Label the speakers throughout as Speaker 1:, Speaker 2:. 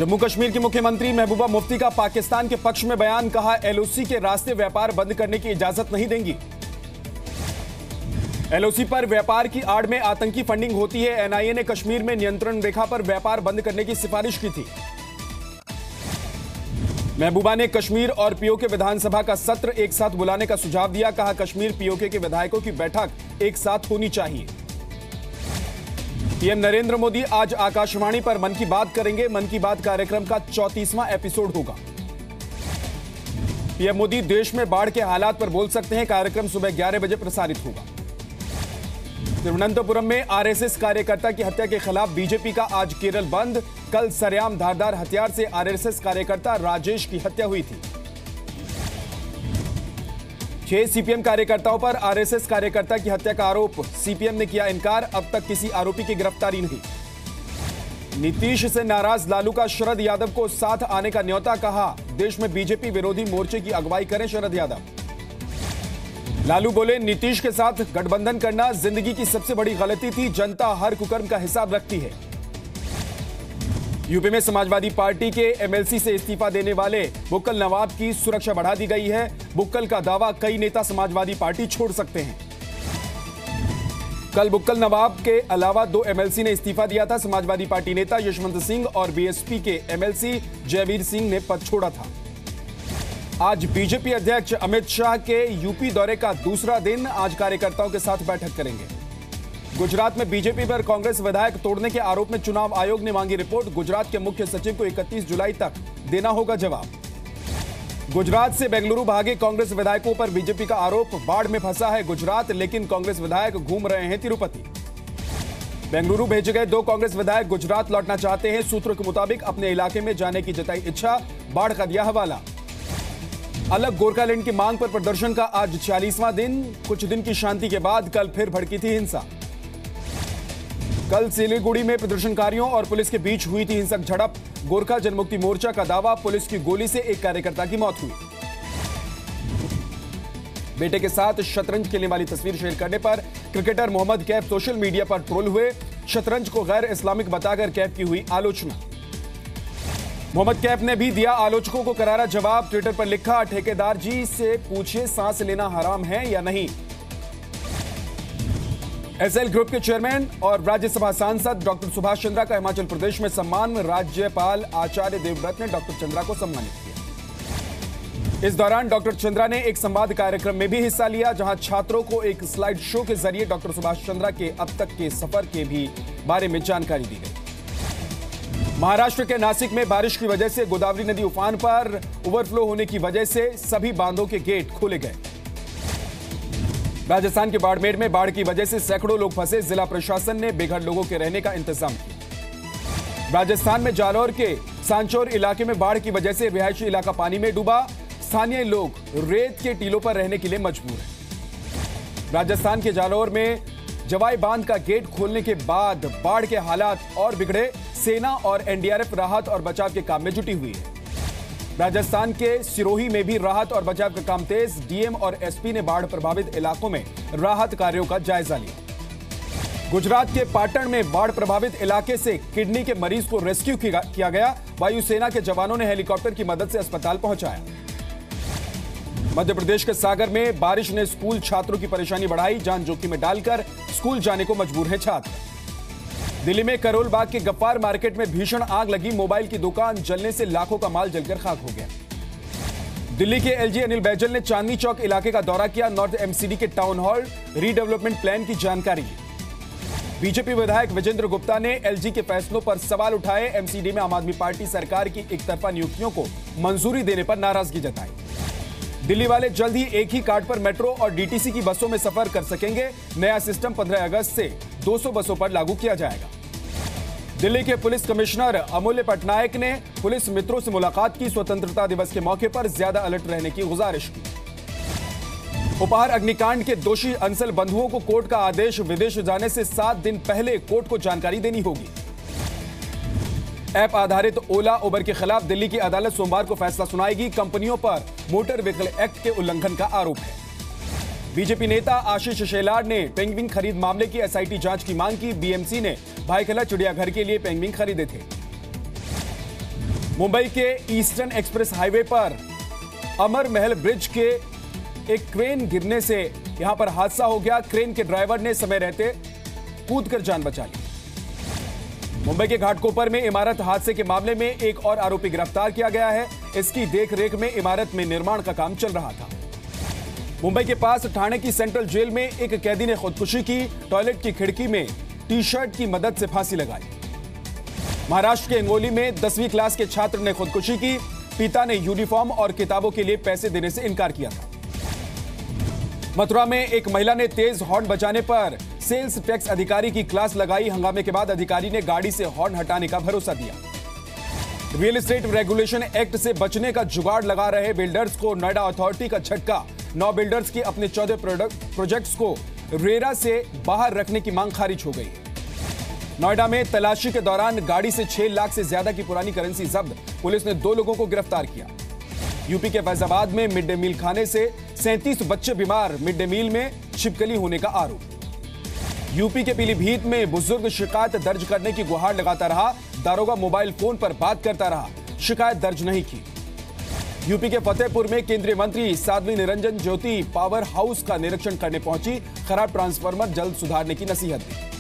Speaker 1: जम्मू कश्मीर की मुख्यमंत्री महबूबा मुफ्ती का पाकिस्तान के पक्ष में बयान, कहा एलओसी के रास्ते व्यापार बंद करने की इजाजत नहीं देंगी। एलओसी पर व्यापार की आड़ में आतंकी फंडिंग होती है। एनआईए ने कश्मीर में नियंत्रण रेखा पर व्यापार बंद करने की सिफारिश की थी। महबूबा ने कश्मीर और पीओके विधानसभा का सत्र एक साथ बुलाने का सुझाव दिया, कहा कश्मीर पीओके के विधायकों की बैठक एक साथ होनी चाहिए। पीएम नरेंद्र मोदी आज आकाशवाणी पर मन की बात करेंगे। मन की बात कार्यक्रम का 34वां एपिसोड होगा। पीएम मोदी देश में बाढ़ के हालात पर बोल सकते हैं। कार्यक्रम सुबह 11 बजे प्रसारित होगा। तिरुवनंतपुरम में आरएसएस कार्यकर्ता की हत्या के खिलाफ बीजेपी का आज केरल बंद। कल सरेआम धारदार हथियार से आरएसएस कार्यकर्ता राजेश की हत्या हुई थी। 6 सीपीएम कार्यकर्ताओं पर आरएसएस कार्यकर्ता की हत्या का आरोप, सीपीएम ने किया इनकार। अब तक किसी आरोपी की गिरफ्तारी नहीं। नीतीश से नाराज लालू का शरद यादव को साथ आने का न्योता, कहा देश में बीजेपी विरोधी मोर्चे की अगुवाई करें शरद यादव। लालू बोले नीतीश के साथ गठबंधन करना जिंदगी की सबसे बड़ी गलती थी। जनता हर कुकर्म का हिसाब रखती है। यूपी में समाजवादी पार्टी के एमएलसी से इस्तीफा देने वाले बुक्कल नवाब की सुरक्षा बढ़ा दी गई है। बुक्कल का दावा, कई नेता समाजवादी पार्टी छोड़ सकते हैं। कल बुक्कल नवाब के अलावा 2 एमएलसी ने इस्तीफा दिया था। समाजवादी पार्टी नेता यशवंत सिंह और बीएसपी के एमएलसी जयवीर सिंह ने पद छोड़ा था। आज बीजेपी अध्यक्ष अमित शाह के यूपी दौरे का दूसरा दिन। आज कार्यकर्ताओं के साथ बैठक करेंगे। गुजरात में बीजेपी पर कांग्रेस विधायक तोड़ने के आरोप में चुनाव आयोग ने मांगी रिपोर्ट। गुजरात के मुख्य सचिव को 31 जुलाई तक देना होगा जवाब। गुजरात से बेंगलुरु भागे कांग्रेस विधायकों पर बीजेपी का आरोप, बाढ़ में फंसा है गुजरात, लेकिन कांग्रेस विधायक घूम रहे हैं तिरुपति। बेंगलुरु भेजे गए 2 कांग्रेस विधायक गुजरात लौटना चाहते हैं। सूत्रों के मुताबिक अपने इलाके में जाने की जताई इच्छा, बाढ़ का दिया हवाला। अलग गोरखालैंड की मांग पर प्रदर्शन का आज 40वां दिन। कुछ दिन की शांति के बाद कल फिर भड़की थी हिंसा। कल सिलीगुड़ी में प्रदर्शनकारियों और पुलिस के बीच हुई थी हिंसक झड़प। गोरखा जनमुक्ति मोर्चा का दावा, पुलिस की गोली से एक कार्यकर्ता की मौत हुई। बेटे के साथ शतरंज खेलने वाली तस्वीर शेयर करने पर cricketer Mohammad Kaif social media troll ट्रोल हुए। शतरंज को गैर इस्लामिक बताकर कैफ की हुई आलोचना। मोहम्मद कैफ ने भी दिया आलोचकों को करारा जवाब। ट्विटर पर लिखा, ठेकेदार जी से पूछिए सांस लेना हराम है या नहीं। एसएल ग्रुप के चेयरमैन और राज्यसभा सांसद डॉक्टर सुभाष चंद्रा का हिमाचल प्रदेश में सम्मान। राज्यपाल आचार्य देवव्रत ने डॉक्टर चंद्रा को सम्मानित किया। इस दौरान डॉक्टर चंद्रा ने एक संवाद कार्यक्रम में भी हिस्सा लिया, जहां छात्रों को एक स्लाइड शो के जरिए डॉक्टर सुभाष चंद्रा के अब तक के सफर के भी बारे में जानकारी दी गई। महाराष्ट्र के नासिक में बारिश की वजह से गोदावरी नदी उफान पर। ओवरफ्लो होने की वजह से सभी बांधों के गेट खोले गए। राजस्थान के बाड़मेर में बाढ़ की वजह से सैकड़ों लोग फंसे। जिला प्रशासन ने बेघर लोगों के रहने का इंतजाम किया। राजस्थान में जालौर के सांचौर इलाके में बाढ़ की वजह से रिहायशी इलाका पानी में डूबा। स्थानीय लोग रेत के टीलों पर रहने के लिए मजबूर हैं। राजस्थान के जालौर में जवाई बांध का गेट खोलने के बाद बाढ़ के हालात और बिगड़े। सेना और एनडीआरएफ राहत और बचाव के काम में जुटी हुई है। राजस्थान के सिरोही में भी राहत और बचाव का काम तेज। डीएम और एसपी ने बाढ़ प्रभावित इलाकों में राहत कार्यों का जायजा लिया। गुजरात के पाटण में बाढ़ प्रभावित इलाके से किडनी के मरीज को रेस्क्यू किया गया। वायुसेना के जवानों ने हेलीकॉप्टर की मदद से अस्पताल पहुंचाया। मध्य प्रदेश के सागर में बारिश ने स्कूल छात्रों की परेशानी बढ़ाई। जान जोखिम में डालकर स्कूल जाने को मजबूर हैं छात्र। दिल्ली में करोल बाग के गफ्फार मार्केट में भीषण आग लगी। मोबाइल की दुकान जलने से लाखों का माल जलकर खाक हो गया। दिल्ली के एलजी अनिल बैजल ने चांदनी चौक इलाके का दौरा किया। नॉर्थ एमसीडी के टाउन हॉल रीडेवलपमेंट प्लान की जानकारी ली। बीजेपी विधायक विजेंद्र गुप्ता ने एलजी के फैसलों पर सवाल उठाए। एमसीडी में आम आदमी पार्टी सरकार की एकतरफा नियुक्तियों को मंजूरी देने पर नाराजगी जताई। दिल्ली वाले जल्द ही एक ही कार्ड पर मेट्रो और डीटीसी की बसों में सफर कर सकेंगे। नया सिस्टम 15 अगस्त से 200 बसों पर लागू किया जाएगा। दिल्ली के पुलिस कमिश्नर अमूल्य पटनायक ने पुलिस मित्रों से मुलाकात की। स्वतंत्रता दिवस के मौके पर ज्यादा अलर्ट रहने की गुजारिश की। उपहार अग्निकांड के दोषी अंसल बंधुओं को कोर्ट का आदेश। विदेश जाने से 7 दिन पहले कोर्ट को जानकारी देनी होगी। ऐप आधारित ओला उबर के खिलाफ दिल्ली की अदालत सोमवार को फैसला सुनाएगी। कंपनियों पर मोटर व्हीकल एक्ट के उल्लंघन का आरोप है। बीजेपी नेता आशीष शेलार ने पेंगुइन खरीद मामले की एसआईटी जांच की मांग की। बीएमसी ने भाईखला चिड़ियाघर के लिए पेंगुइन खरीदे थे। मुंबई के ईस्टर्न एक्सप्रेस हाईवे पर अमर महल ब्रिज के एक क्रेन गिरने से यहां पर हादसा हो गया। क्रेन के ड्राइवर ने समय रहते कूदकर जान बचा ली। मुंबई के घाटकोपर में इमारत हादसे के मामले में एक और आरोपी गिरफ्तार किया गया है। इसकी देखरेख में इमारत में निर्माण का काम चल रहा था। मुंबई के पास ठाणे की सेंट्रल जेल में एक कैदी ने खुदकुशी की। टॉयलेट की खिड़की में टी-शर्ट की मदद से फांसी लगाई। महाराष्ट्र के हिंगोली में 10वीं क्लास के छात्र ने खुदकुशी की। पिता ने यूनिफॉर्म और किताबों के लिए पैसे देने से इनकार किया था। मथुरा में एक महिला ने तेज हॉर्न बजाने पर सेल्स टैक्स अधिकारी की क्लास लगाई। हंगामे के बाद अधिकारी ने गाड़ी से हॉर्न हटाने का भरोसा दिया। रियल एस्टेट रेगुलेशन एक्ट से बचने का जुगाड़ लगा रहे बिल्डर्स को नोएडा अथॉरिटी का झटका। 9 बिल्डर्स की अपने 14 प्रोजेक्ट्स को रेरा से बाहर रखने की मांग खारिज हो गई। नोएडा में तलाशी के दौरान गाड़ी से 6 लाख से ज्यादा की पुरानी करेंसी जब्त। पुलिस ने 2 लोगों को गिरफ्तार किया। यूपी के फैजाबाद में मिड डे मील खाने से 37 बच्चे बीमार। मिड डे मील में छिपकली होने का आरोप। यूपी के पीलीभीत में बुजुर्ग शिकायत दर्ज करने की गुहार लगाता रहा। दारोगा मोबाइल फोन पर बात करता रहा, शिकायत दर्ज नहीं की। यूपी के फतेहपुर में केंद्रीय मंत्री साध्वी निरंजन ज्योति पावर हाउस का निरीक्षण करने पहुंची। खराब ट्रांसफार्मर जल्द सुधारने की नसीहत दी।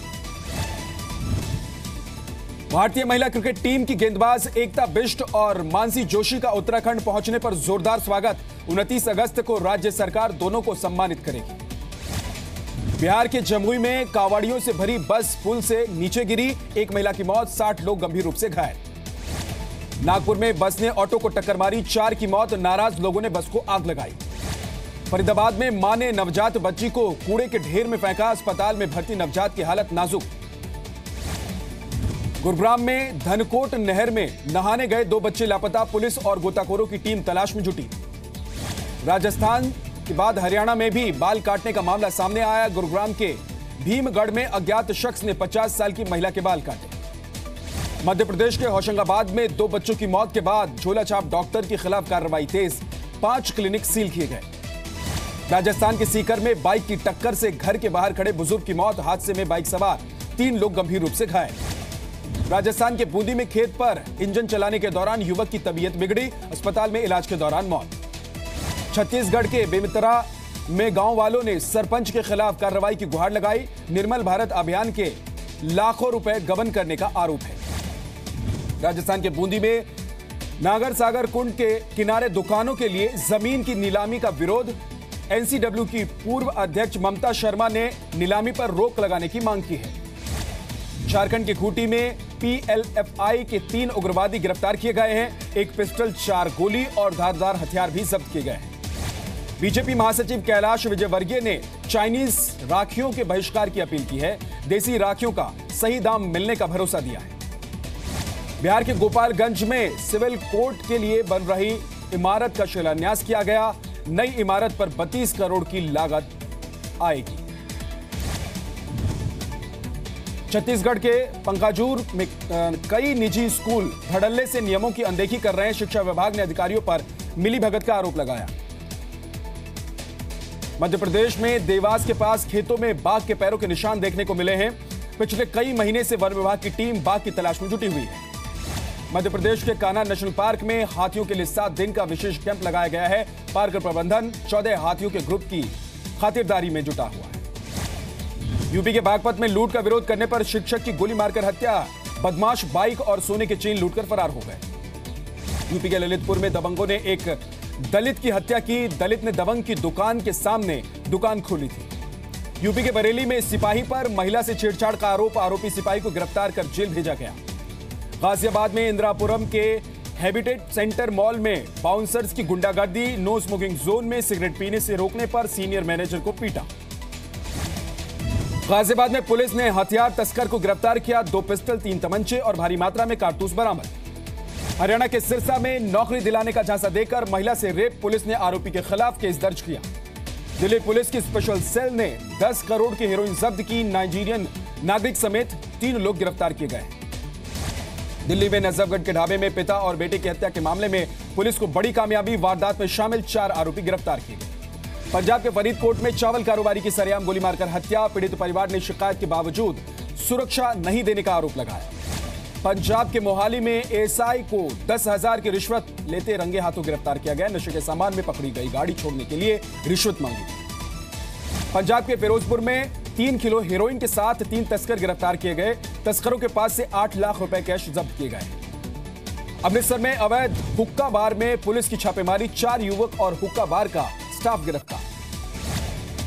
Speaker 1: भारतीय महिला क्रिकेट टीम की गेंदबाज एकता बिष्ट और मानसी जोशी का उत्तराखंड पहुंचने पर जोरदार स्वागत। 29 अगस्त को राज्य सरकार दोनों को सम्मानित करेगी। बिहार के जमुई में कावड़ियों से भरी बस पुल से नीचे गिरी। एक महिला की मौत, 60 लोग गंभीर रूप से घायल। नागपुर में बस ने ऑटो को टक्कर मारी, 4 की मौत। नाराज लोगों ने बस को आग लगाई। फरीदाबाद में मां ने नवजात बच्ची को कूड़े के ढेर में फेंका। अस्पताल में भर्ती नवजात की हालत नाजुक। गुरुग्राम में धनकोट नहर में नहाने गए 2 बच्चे लापता। पुलिस और गोताखोरों की टीम तलाश में जुटी। राजस्थान के बाद हरियाणा में भी बाल काटने का मामला सामने आया। गुरुग्राम के भीमगढ़ में अज्ञात शख्स ने 50 साल की महिला के बाल काटे। मध्य प्रदेश के होशंगाबाद में 2 बच्चों की मौत के बाद झोलाछाप डॉक्टर के खिलाफ कार्रवाई तेज। 5 क्लिनिक सील किए गए। राजस्थान के सीकर में बाइक की टक्कर से घर के बाहर खड़े बुजुर्ग की मौत। हादसे में बाइक सवार 3 लोग गंभीर रूप से घायल। राजस्थान के बूंदी में खेत पर इंजन चलाने के दौरान युवक की तबीयत बिगड़ी। अस्पताल में इलाज के दौरान मौत। छत्तीसगढ़ के बेमितरा में गांव वालों ने सरपंच के खिलाफ कार्रवाई की गुहार लगाई। निर्मल भारत अभियान के लाखों रुपए गबन करने का आरोप है। राजस्थान के बूंदी में नागर सागर कुंड के किनारे दुकानों के लिए जमीन की नीलामी का विरोध। एनसीडब्ल्यू की पूर्व अध्यक्ष ममता शर्मा ने नीलामी पर रोक लगाने की मांग की है। झारखंड के खूंटी में पीएलएफआई के 3 उग्रवादी गिरफ्तार किए गए हैं। 1 पिस्टल, 4 गोली और धारदार हथियार भी जब्त किए गए हैं। बीजेपी महासचिव कैलाश विजयवर्गीय ने चाइनीज राखियों के बहिष्कार की अपील की है। देसी राखियों का सही दाम मिलने का भरोसा दिया है। बिहार के गोपालगंज में सिविल कोर्ट के लिए बन रही इमारत का शिलान्यास किया गया। नई इमारत पर 32 करोड़ की लागत आएगी। छत्तीसगढ़ के पंकाजूर में कई निजी स्कूल धड़ल्ले से नियमों की अनदेखी कर रहे हैं। शिक्षा विभाग ने अधिकारियों पर मिलीभगत का आरोप लगाया। मध्य प्रदेश में देवास के पास खेतों में बाघ के पैरों के निशान देखने को मिले हैं। पिछले कई महीने से वन विभाग की टीम बाघ की तलाश में जुटी हुई है। मध्य प्रदेश के कान्हा नेशनल पार्क में हाथियों के लिए 7 दिन का विशेष कैंप लगाया गया है। पार्क प्रबंधन 14 हाथियों के ग्रुप की खातिरदारी में जुटा हुआ है। यूपी के बागपत में लूट का विरोध करने पर शिक्षक की गोली मारकर हत्या। बदमाश बाइक और सोने के चेन लूटकर फरार हो गए। यूपी के ललितपुर में दबंगों ने एक दलित की हत्या की। दलित ने दबंग की दुकान के सामने दुकान खोली थी। यूपी के बरेली में सिपाही पर महिला से छेड़छाड़ का आरोप। आरोपी सिपाही को गिरफ्तार कर जेल भेजा गया। गाजियाबाद में इंदिरापुरम के हैबिटेट सेंटर मॉल में बाउंसर्स की गुंडागर्दी। नो स्मोकिंग जोन में सिगरेट पीने से रोकने पर सीनियर मैनेजर को पीटा। गाजियाबाद में पुलिस ने हथियार तस्कर को गिरफ्तार किया। 2 पिस्टल, 3 तमंचे और भारी मात्रा में कारतूस बरामद। हरियाणा के सिरसा में नौकरी दिलाने का झांसा देकर महिला से रेप। पुलिस ने आरोपी के खिलाफ केस दर्ज किया। दिल्ली पुलिस की स्पेशल सेल ने 10 करोड़ की हेरोइन जब्त की। नाइजीरियन नागरिक समेत 3 लोग गिरफ्तार किए गए। दिल्ली में नजफगढ़ के ढाबे में पिता और बेटे की हत्या के मामले में पुलिस को बड़ी कामयाबी। वारदात में शामिल 4 आरोपी गिरफ्तार किए गए। पंजाब के फरीदकोट में चावल कारोबारी की सरेआम गोली मारकर हत्या। पीड़ित परिवार ने शिकायत के बावजूद सुरक्षा नहीं देने का आरोप लगाया। पंजाब के मोहाली में एएसआई को 10,000 की रिश्वत लेते रंगे हाथों गिरफ्तार किया गया। नशे के सामान में पकड़ी गई गाड़ी छोड़ने के लिए रिश्वत मांगी। पंजाब के फिरोजपुर में 3 किलो हेरोइन के साथ 3 तस्कर गिरफ्तार किए गए। तस्करों के पास से 8 लाख रुपए कैश जब्त किए गए। अमृतसर में अवैध हुक्का बार में पुलिस की छापेमारी, 4 युवक और हुक्का बार का स्टाफ गिरफ्तार।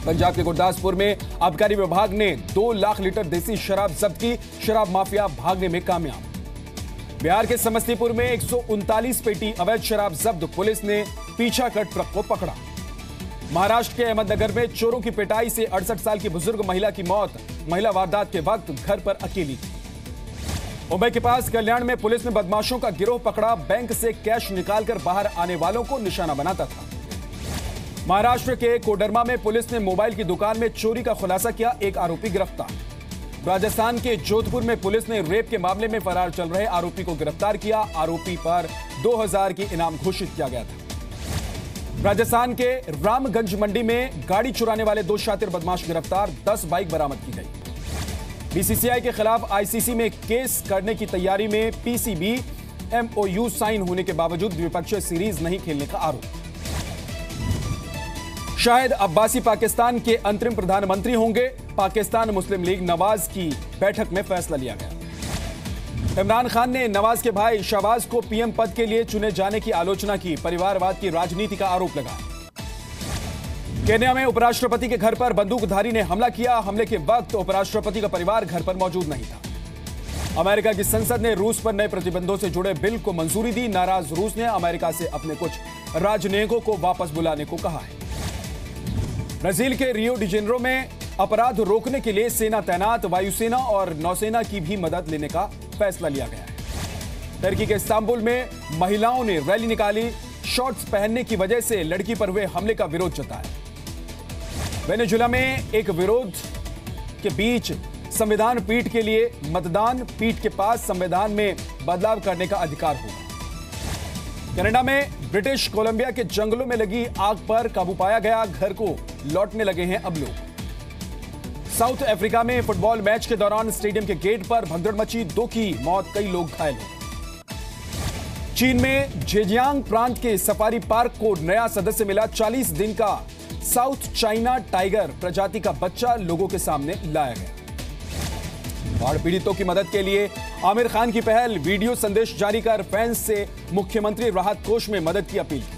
Speaker 1: पंजाब के गुरदासपुर में आबकारी विभाग ने 2 लाख लीटर देसी शराब जब्त की। शराब माफिया भागने में कामयाब। बिहार के समस्तीपुर में 139 पेटी अवैध शराब जब्त, पुलिस ने पीछा कर ट्रक को पकड़ा। महाराष्ट्र के अहमदनगर में चोरों की पिटाई से 68 साल की बुजुर्ग महिला की मौत। महिला वारदात के वक्त घर पर अकेली थी। मुंबई के पास कल्याण में पुलिस ने बदमाशों का गिरोह पकड़ा। बैंक से कैश निकालकर बाहर आने वालों को निशाना बनाता था। महाराष्ट्र के कोडरमा में पुलिस ने मोबाइल की दुकान में चोरी का खुलासा किया। एक आरोपी गिरफ्तार। राजस्थान के जोधपुर में पुलिस ने रेप के मामले में फरार चल रहे आरोपी को गिरफ्तार किया। आरोपी पर 2000 की इनाम घोषित किया गया था। राजस्थान के रामगंज मंडी में गाड़ी चुराने वाले 2 शातिर बदमाश गिरफ्तार। 10 बाइक बरामद की गई। बीसीसीआई के खिलाफ आईसीसी में केस करने की तैयारी में पीसीबी। एमओयू साइन होने के बावजूद द्विपक्षीय सीरीज नहीं खेलने का आरोप। शाहिद अब्बासी पाकिस्तान के अंतरिम प्रधानमंत्री होंगे। पाकिस्तान मुस्लिम लीग नवाज की बैठक में फैसला लिया गया। इमरान खान ने नवाज के भाई शहबाज को पीएम पद के लिए चुने जाने की आलोचना की। परिवारवाद की राजनीति का आरोप लगाया। केन्या में उपराष्ट्रपति के घर पर बंदूकधारी ने हमला किया। हमले के वक्त उपराष्ट्रपति का परिवार घर पर मौजूद नहीं था। अमेरिका की संसद ने रूस पर नए प्रतिबंधों से जुड़े बिल को मंजूरी दी। नाराज रूस ने अमेरिका से अपने कुछ राजनयिकों को वापस बुलाने को कहा है। ब्राजील के रियो डी जेनेरो में अपराध रोकने के लिए सेना तैनात। वायुसेना और नौसेना की भी मदद लेने का फैसला लिया गया है। तुर्की के इस्तांबुल में महिलाओं ने रैली निकाली। शॉर्ट्स पहनने की वजह से लड़की पर हुए हमले का विरोध जताया। वेनेजुएला में एक विरोध के बीच संविधान पीठ के लिए मतदान। पीठ के पास संविधान में बदलाव करने का अधिकार होगा। कनाडा में ब्रिटिश कोलंबिया के जंगलों में लगी आग पर काबू पाया गया। घर को लौटने लगे हैं अब लोग। साउथ अफ्रीका में फुटबॉल मैच के दौरान स्टेडियम के गेट पर भगदड़ मची। 2 की मौत, कई लोग घायल हुए। चीन में जेजियांग प्रांत के सफारी पार्क को नया सदस्य मिला। 40 दिन का साउथ चाइना टाइगर प्रजाति का बच्चा लोगों के सामने लाया गया। बाढ़ पीड़ितों की मदद के लिए आमिर खान की पहल। वीडियो संदेश जारी कर फैंस से मुख्यमंत्री राहत कोष में मदद की अपील की।